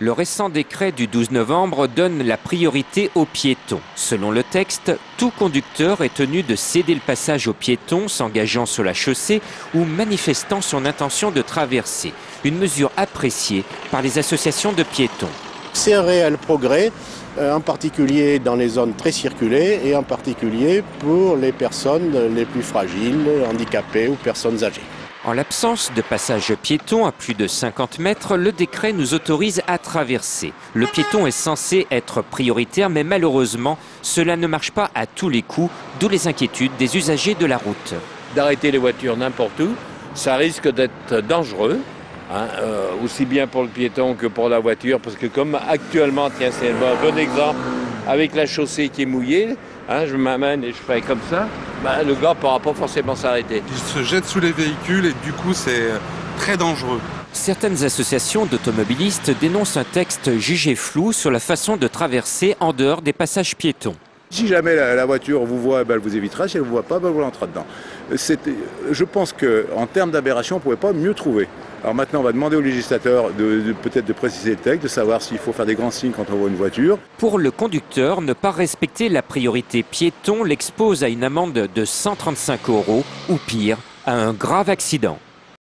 Le récent décret du 12 novembre donne la priorité aux piétons. Selon le texte, tout conducteur est tenu de céder le passage aux piétons s'engageant sur la chaussée ou manifestant son intention de traverser. Une mesure appréciée par les associations de piétons. C'est un réel progrès, en particulier dans les zones très circulées et en particulier pour les personnes les plus fragiles, handicapées ou personnes âgées. En l'absence de passage piéton à plus de 50 mètres, le décret nous autorise à traverser. Le piéton est censé être prioritaire, mais malheureusement, cela ne marche pas à tous les coups, d'où les inquiétudes des usagers de la route. D'arrêter les voitures n'importe où, ça risque d'être dangereux, aussi bien pour le piéton que pour la voiture, parce que comme actuellement, tiens, c'est un bon exemple, avec la chaussée qui est mouillée, je m'amène et je fais comme ça, le gars ne pourra pas forcément s'arrêter. Il se jette sous les véhicules et du coup c'est très dangereux. Certaines associations d'automobilistes dénoncent un texte jugé flou sur la façon de traverser en dehors des passages piétons. Si jamais la voiture vous voit, elle vous évitera. Si elle ne vous voit pas, vous l'entrez dedans. Je pense qu'en termes d'aberration, on ne pouvait pas mieux trouver. Alors maintenant, on va demander au législateur peut-être de préciser le texte, de savoir s'il faut faire des grands signes quand on voit une voiture. Pour le conducteur, ne pas respecter la priorité piéton l'expose à une amende de 135 € ou pire, à un grave accident.